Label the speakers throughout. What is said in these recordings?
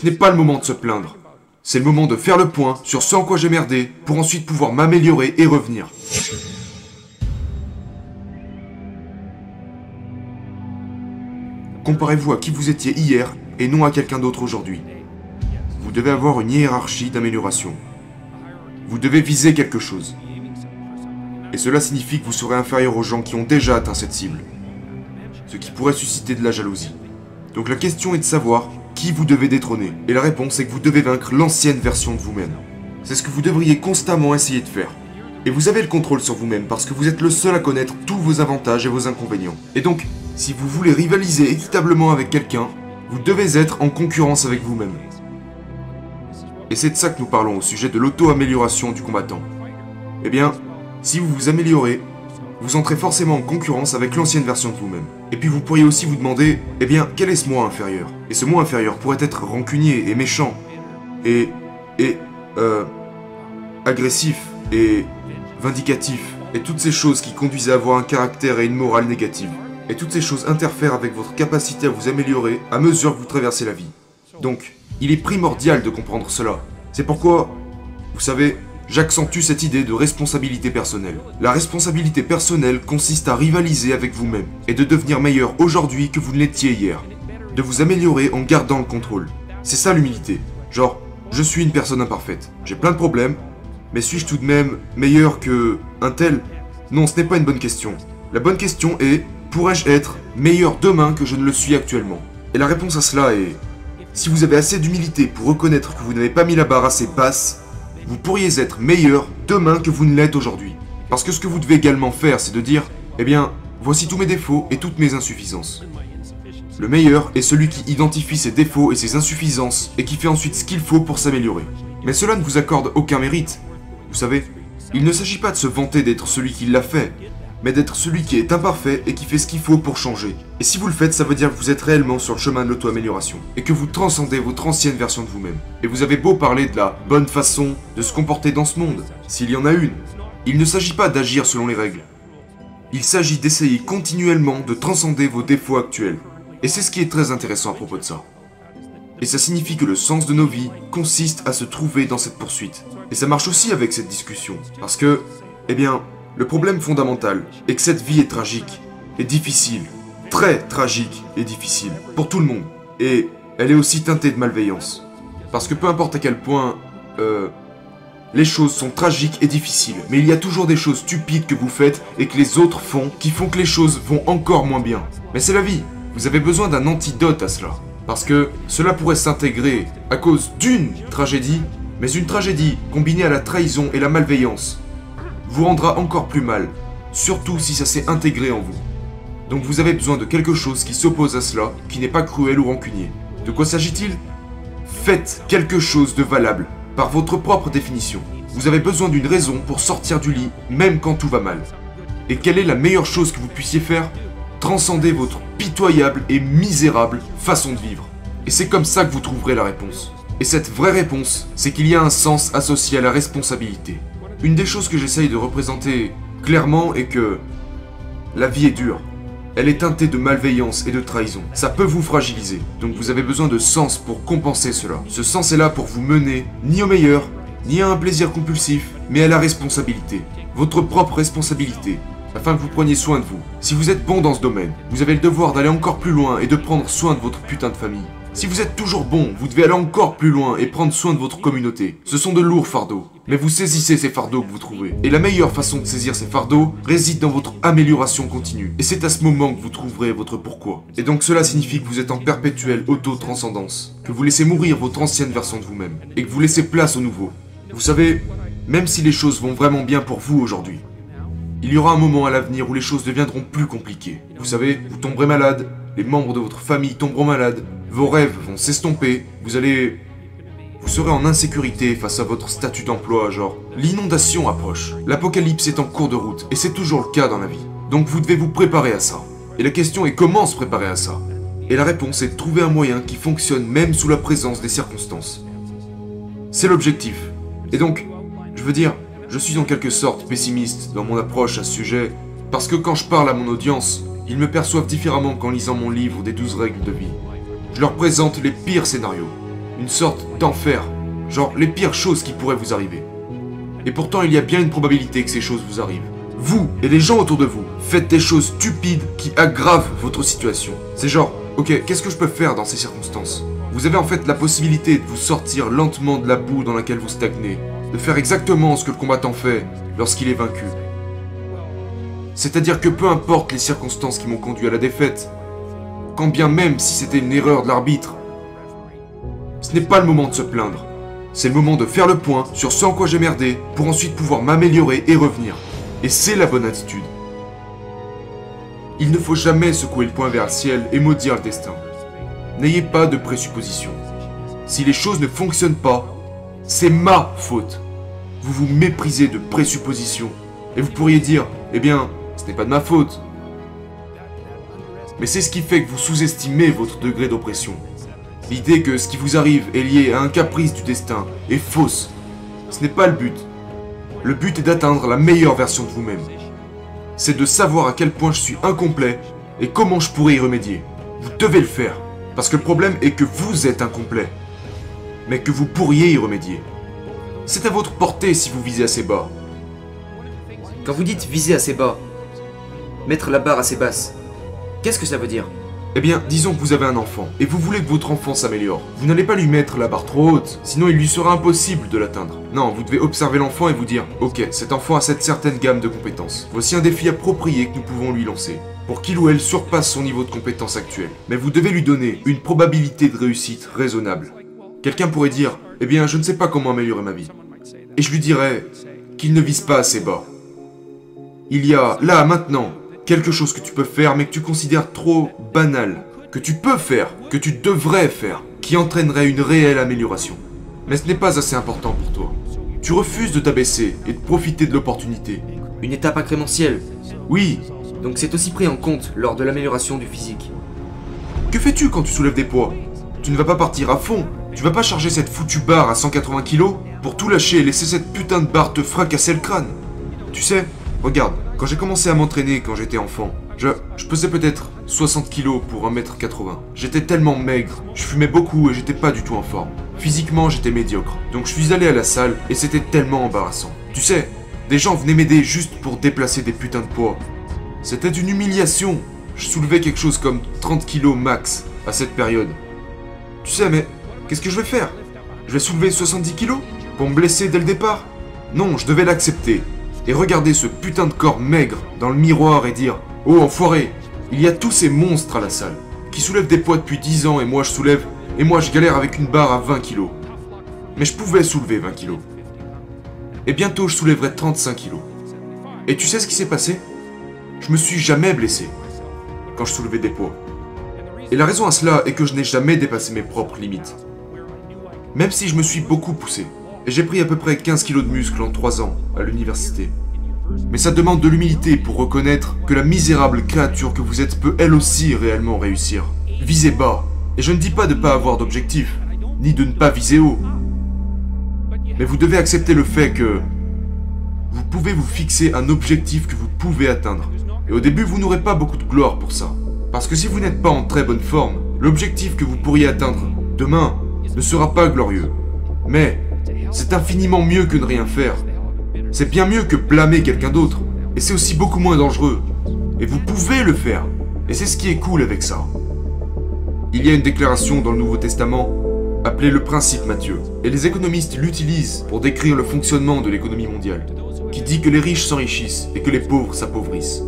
Speaker 1: Ce n'est pas le moment de se plaindre. C'est le moment de faire le point sur ce en quoi j'ai merdé pour ensuite pouvoir m'améliorer et revenir. Comparez-vous à qui vous étiez hier et non à quelqu'un d'autre aujourd'hui. Vous devez avoir une hiérarchie d'amélioration. Vous devez viser quelque chose. Et cela signifie que vous serez inférieur aux gens qui ont déjà atteint cette cible. Ce qui pourrait susciter de la jalousie. Donc la question est de savoir qui vous devez détrôner. Et la réponse est que vous devez vaincre l'ancienne version de vous-même. C'est ce que vous devriez constamment essayer de faire. Et vous avez le contrôle sur vous-même parce que vous êtes le seul à connaître tous vos avantages et vos inconvénients. Et donc, si vous voulez rivaliser équitablement avec quelqu'un, vous devez être en concurrence avec vous-même. Et c'est de ça que nous parlons au sujet de l'auto-amélioration du combattant. Eh bien, si vous vous améliorez, vous entrez forcément en concurrence avec l'ancienne version de vous-même. Et puis vous pourriez aussi vous demander, eh bien, quel est ce moi inférieur? Et ce moi inférieur pourrait être rancunier et méchant, et agressif, et vindicatif, et toutes ces choses qui conduisent à avoir un caractère et une morale négative. Et toutes ces choses interfèrent avec votre capacité à vous améliorer à mesure que vous traversez la vie. Donc, il est primordial de comprendre cela. C'est pourquoi, vous savez, j'accentue cette idée de responsabilité personnelle. La responsabilité personnelle consiste à rivaliser avec vous-même et de devenir meilleur aujourd'hui que vous ne l'étiez hier. De vous améliorer en gardant le contrôle. C'est ça l'humilité. Genre, je suis une personne imparfaite. J'ai plein de problèmes, mais suis-je tout de même meilleur que un tel? Non, ce n'est pas une bonne question. La bonne question est, pourrais-je être meilleur demain que je ne le suis actuellement? Et la réponse à cela est, si vous avez assez d'humilité pour reconnaître que vous n'avez pas mis la barre assez basse, vous pourriez être meilleur demain que vous ne l'êtes aujourd'hui. Parce que ce que vous devez également faire, c'est de dire, eh bien, voici tous mes défauts et toutes mes insuffisances. Le meilleur est celui qui identifie ses défauts et ses insuffisances et qui fait ensuite ce qu'il faut pour s'améliorer. Mais cela ne vous accorde aucun mérite. Vous savez, il ne s'agit pas de se vanter d'être celui qui l'a fait, mais d'être celui qui est imparfait et qui fait ce qu'il faut pour changer. Et si vous le faites, ça veut dire que vous êtes réellement sur le chemin de l'auto-amélioration, et que vous transcendez votre ancienne version de vous-même. Et vous avez beau parler de la bonne façon de se comporter dans ce monde, s'il y en a une, il ne s'agit pas d'agir selon les règles. Il s'agit d'essayer continuellement de transcender vos défauts actuels. Et c'est ce qui est très intéressant à propos de ça. Et ça signifie que le sens de nos vies consiste à se trouver dans cette poursuite. Et ça marche aussi avec cette discussion, parce que, eh bien, le problème fondamental est que cette vie est tragique, et difficile, très tragique et difficile, pour tout le monde. Et elle est aussi teintée de malveillance. Parce que peu importe à quel point, les choses sont tragiques et difficiles, mais il y a toujours des choses stupides que vous faites et que les autres font, qui font que les choses vont encore moins bien. Mais c'est la vie, vous avez besoin d'un antidote à cela. Parce que cela pourrait s'intégrer à cause d'une tragédie, mais une tragédie combinée à la trahison et la malveillance vous rendra encore plus mal, surtout si ça s'est intégré en vous. Donc vous avez besoin de quelque chose qui s'oppose à cela, qui n'est pas cruel ou rancunier. De quoi s'agit-il? Faites quelque chose de valable, par votre propre définition. Vous avez besoin d'une raison pour sortir du lit, même quand tout va mal. Et quelle est la meilleure chose que vous puissiez faire? Transcender votre pitoyable et misérable façon de vivre. Et c'est comme ça que vous trouverez la réponse. Et cette vraie réponse, c'est qu'il y a un sens associé à la responsabilité. Une des choses que j'essaye de représenter clairement est que la vie est dure. Elle est teintée de malveillance et de trahison. Ça peut vous fragiliser. Donc vous avez besoin de sens pour compenser cela. Ce sens est là pour vous mener ni au meilleur, ni à un plaisir compulsif, mais à la responsabilité. Votre propre responsabilité. Afin que vous preniez soin de vous. Si vous êtes bon dans ce domaine, vous avez le devoir d'aller encore plus loin et de prendre soin de votre putain de famille. Si vous êtes toujours bon, vous devez aller encore plus loin et prendre soin de votre communauté. Ce sont de lourds fardeaux, mais vous saisissez ces fardeaux que vous trouvez. Et la meilleure façon de saisir ces fardeaux réside dans votre amélioration continue. Et c'est à ce moment que vous trouverez votre pourquoi. Et donc cela signifie que vous êtes en perpétuelle auto-transcendance, que vous laissez mourir votre ancienne version de vous-même, et que vous laissez place au nouveau. Vous savez, même si les choses vont vraiment bien pour vous aujourd'hui, il y aura un moment à l'avenir où les choses deviendront plus compliquées. Vous savez, vous tomberez malade, les membres de votre famille tomberont malades, vos rêves vont s'estomper, vous serez en insécurité face à votre statut d'emploi, genre l'inondation approche, l'apocalypse est en cours de route, et c'est toujours le cas dans la vie. Donc vous devez vous préparer à ça. Et la question est comment se préparer à ça? Et la réponse est de trouver un moyen qui fonctionne même sous la présence des circonstances. C'est l'objectif. Et donc, je veux dire, je suis en quelque sorte pessimiste dans mon approche à ce sujet, parce que quand je parle à mon audience, ils me perçoivent différemment qu'en lisant mon livre des 12 règles de vie. Je leur présente les pires scénarios. une sorte d'enfer. Genre les pires choses qui pourraient vous arriver. Et pourtant, il y a bien une probabilité que ces choses vous arrivent. Vous et les gens autour de vous faites des choses stupides qui aggravent votre situation. C'est genre, ok, qu'est-ce que je peux faire dans ces circonstances? Vous avez en fait la possibilité de vous sortir lentement de la boue dans laquelle vous stagnez, de faire exactement ce que le combattant fait lorsqu'il est vaincu. C'est-à-dire que peu importe les circonstances qui m'ont conduit à la défaite, quand bien même si c'était une erreur de l'arbitre, ce n'est pas le moment de se plaindre. C'est le moment de faire le point sur ce en quoi j'ai merdé pour ensuite pouvoir m'améliorer et revenir. Et c'est la bonne attitude. Il ne faut jamais secouer le poing vers le ciel et maudire le destin. N'ayez pas de présuppositions. Si les choses ne fonctionnent pas, c'est ma faute. Vous vous méprisez de présuppositions. Et vous pourriez dire, eh bien, ce n'est pas de ma faute. Mais c'est ce qui fait que vous sous-estimez votre degré d'oppression. L'idée que ce qui vous arrive est lié à un caprice du destin est fausse. Ce n'est pas le but. Le but est d'atteindre la meilleure version de vous-même. C'est de savoir à quel point je suis incomplet et comment je pourrais y remédier. Vous devez le faire. Parce que le problème est que vous êtes incomplet. Mais que vous pourriez y remédier. C'est à votre portée si vous visez assez bas.
Speaker 2: Quand vous dites viser assez bas, mettre la barre assez basse, qu'est-ce que ça veut dire?
Speaker 1: Eh bien, disons que vous avez un enfant, et vous voulez que votre enfant s'améliore. Vous n'allez pas lui mettre la barre trop haute, sinon il lui sera impossible de l'atteindre. Non, vous devez observer l'enfant et vous dire, ok, cet enfant a cette certaine gamme de compétences. Voici un défi approprié que nous pouvons lui lancer, pour qu'il ou elle surpasse son niveau de compétence actuel. Mais vous devez lui donner une probabilité de réussite raisonnable. Quelqu'un pourrait dire, eh bien, je ne sais pas comment améliorer ma vie. Et je lui dirais qu'il ne vise pas assez bas. Il y a, là, maintenant, quelque chose que tu peux faire mais que tu considères trop banal, que tu peux faire, que tu devrais faire, qui entraînerait une réelle amélioration. Mais ce n'est pas assez important pour toi. Tu refuses de t'abaisser et de profiter de l'opportunité.
Speaker 2: Une étape incrémentielle.
Speaker 1: Oui,
Speaker 2: Donc c'est aussi pris en compte lors de l'amélioration du physique.
Speaker 1: que fais-tu quand tu soulèves des poids? Tu ne vas pas partir à fond. Tu vas pas charger cette foutue barre à 180 kg pour tout lâcher et laisser cette putain de barre te fracasser le crâne. Tu sais, regarde, quand j'ai commencé à m'entraîner quand j'étais enfant, je pesais peut-être 60 kg pour 1m80. J'étais tellement maigre, je fumais beaucoup et j'étais pas du tout en forme. Physiquement, j'étais médiocre. Donc je suis allé à la salle et c'était tellement embarrassant. Tu sais, des gens venaient m'aider juste pour déplacer des putains de poids. C'était une humiliation. Je soulevais quelque chose comme 30 kg max à cette période. Tu sais, mais qu'est-ce que je vais faire? Je vais soulever 70 kg pour me blesser dès le départ? Non, je devais l'accepter. Et regarder ce putain de corps maigre dans le miroir et dire « Oh enfoiré, il y a tous ces monstres à la salle, qui soulèvent des poids depuis 10 ans et moi je galère avec une barre à 20 kg. Mais je pouvais soulever 20 kg. Et bientôt je soulèverai 35 kg. Et tu sais ce qui s'est passé? Je me suis jamais blessé quand je soulevais des poids. Et la raison à cela est que je n'ai jamais dépassé mes propres limites. Même si je me suis beaucoup poussé. Et j'ai pris à peu près 15 kilos de muscle en 3 ans à l'université. Mais ça demande de l'humilité pour reconnaître que la misérable créature que vous êtes peut elle aussi réellement réussir. Visez bas. Et je ne dis pas de ne pas avoir d'objectif, ni de ne pas viser haut. Mais vous devez accepter le fait que vous pouvez vous fixer un objectif que vous pouvez atteindre. Et au début, vous n'aurez pas beaucoup de gloire pour ça. Parce que si vous n'êtes pas en très bonne forme, l'objectif que vous pourriez atteindre demain ne sera pas glorieux. Mais c'est infiniment mieux que ne rien faire. C'est bien mieux que blâmer quelqu'un d'autre. Et c'est aussi beaucoup moins dangereux. Et vous pouvez le faire. Et c'est ce qui est cool avec ça. Il y a une déclaration dans le Nouveau Testament appelée le principe Matthieu. Et les économistes l'utilisent pour décrire le fonctionnement de l'économie mondiale. Qui dit que les riches s'enrichissent et que les pauvres s'appauvrissent.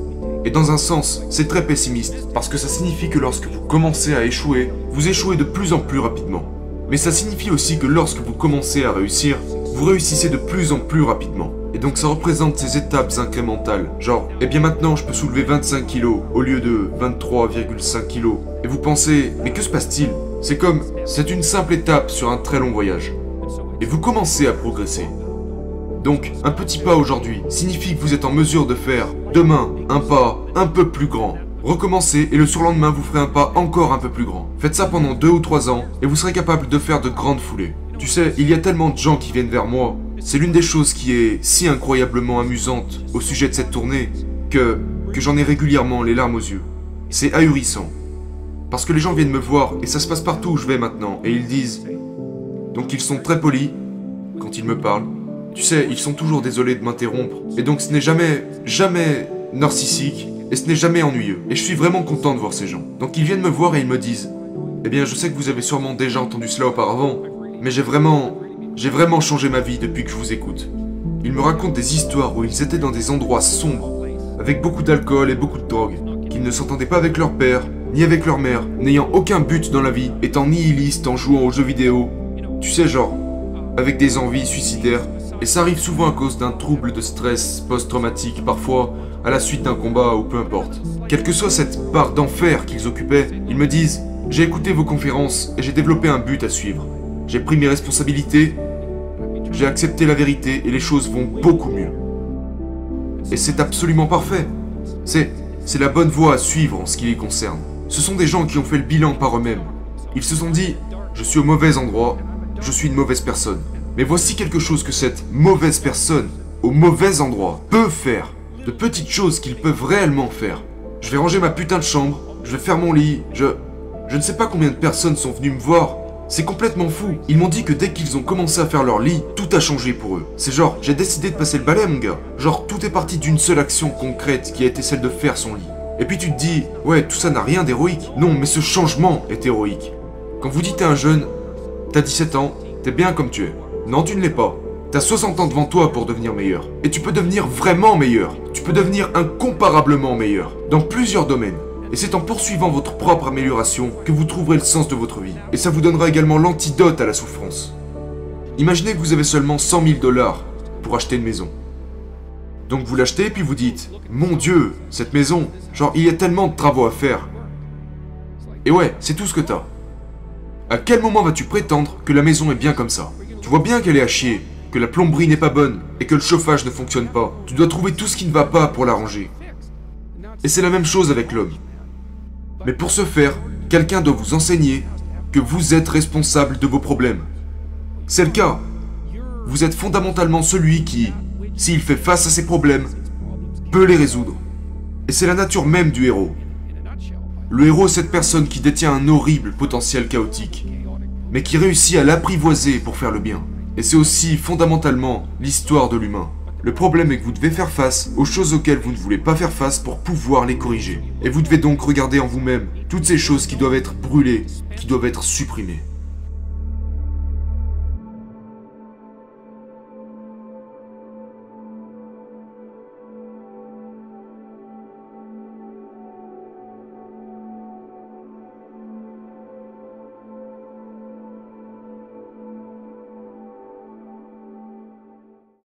Speaker 1: Et dans un sens, c'est très pessimiste. Parce que ça signifie que lorsque vous commencez à échouer, vous échouez de plus en plus rapidement. Mais ça signifie aussi que lorsque vous commencez à réussir, vous réussissez de plus en plus rapidement. Et donc ça représente ces étapes incrémentales. Genre, eh bien maintenant je peux soulever 25 kg au lieu de 23,5 kg. Et vous pensez, mais que se passe-t-il? C'est une simple étape sur un très long voyage. Et vous commencez à progresser. Donc, un petit pas aujourd'hui signifie que vous êtes en mesure de faire, demain, un pas un peu plus grand. Recommencez et le surlendemain vous ferez un pas encore un peu plus grand. Faites ça pendant 2 ou 3 ans et vous serez capable de faire de grandes foulées. Tu sais, il y a tellement de gens qui viennent vers moi. C'est l'une des choses qui est si incroyablement amusante au sujet de cette tournée que j'en ai régulièrement les larmes aux yeux. C'est ahurissant. Parce que les gens viennent me voir et ça se passe partout où je vais maintenant et ils disent Donc ils sont très polis quand ils me parlent. Tu sais, ils sont toujours désolés de m'interrompre. Et donc ce n'est jamais narcissique. Et ce n'est jamais ennuyeux. Et je suis vraiment content de voir ces gens. Donc ils viennent me voir et ils me disent: eh bien, je sais que vous avez sûrement déjà entendu cela auparavant, mais j'ai vraiment changé ma vie depuis que je vous écoute. Ils me racontent des histoires où ils étaient dans des endroits sombres, avec beaucoup d'alcool et beaucoup de drogue, qu'ils ne s'entendaient pas avec leur père, ni avec leur mère, n'ayant aucun but dans la vie, étant nihilistes en jouant aux jeux vidéo. Tu sais, genre, avec des envies suicidaires. Et ça arrive souvent à cause d'un trouble de stress post-traumatique, parfois à la suite d'un combat ou peu importe. Quelle que soit cette part d'enfer qu'ils occupaient, ils me disent: j'ai écouté vos conférences et j'ai développé un but à suivre. J'ai pris mes responsabilités, j'ai accepté la vérité et les choses vont beaucoup mieux. Et c'est absolument parfait. C'est la bonne voie à suivre en ce qui les concerne. Ce sont des gens qui ont fait le bilan par eux-mêmes. Ils se sont dit: je suis au mauvais endroit, je suis une mauvaise personne. Mais voici quelque chose que cette mauvaise personne, au mauvais endroit, peut faire. De petites choses qu'ils peuvent réellement faire. Je vais ranger ma putain de chambre, je vais faire mon lit, Je ne sais pas combien de personnes sont venues me voir. C'est complètement fou. Ils m'ont dit que dès qu'ils ont commencé à faire leur lit, tout a changé pour eux. C'est genre, j'ai décidé de passer le balai, mon gars. Genre, tout est parti d'une seule action concrète qui a été celle de faire son lit. Et puis tu te dis: ouais, tout ça n'a rien d'héroïque. Non, mais ce changement est héroïque. Quand vous dites à un jeune: t'as 17 ans, t'es bien comme tu es. Non, tu ne l'es pas. T'as 60 ans devant toi pour devenir meilleur. Et tu peux devenir vraiment meilleur. Tu peux devenir incomparablement meilleur. Dans plusieurs domaines. Et c'est en poursuivant votre propre amélioration que vous trouverez le sens de votre vie. Et ça vous donnera également l'antidote à la souffrance. Imaginez que vous avez seulement 100 000 $ pour acheter une maison. Donc vous l'achetez et puis vous dites: mon Dieu, cette maison, genre il y a tellement de travaux à faire. Et ouais, c'est tout ce que t'as. À quel moment vas-tu prétendre que la maison est bien comme ça? Tu vois bien qu'elle est à chier, que la plomberie n'est pas bonne et que le chauffage ne fonctionne pas. Tu dois trouver tout ce qui ne va pas pour l'arranger. Et c'est la même chose avec l'homme. Mais pour ce faire, quelqu'un doit vous enseigner que vous êtes responsable de vos problèmes. C'est le cas. Vous êtes fondamentalement celui qui, s'il fait face à ses problèmes, peut les résoudre. Et c'est la nature même du héros. Le héros est cette personne qui détient un horrible potentiel chaotique, mais qui réussit à l'apprivoiser pour faire le bien. Et c'est aussi fondamentalement l'histoire de l'humain. Le problème est que vous devez faire face aux choses auxquelles vous ne voulez pas faire face pour pouvoir les corriger. Et vous devez donc regarder en vous-même toutes ces choses qui doivent être brûlées, qui doivent être supprimées.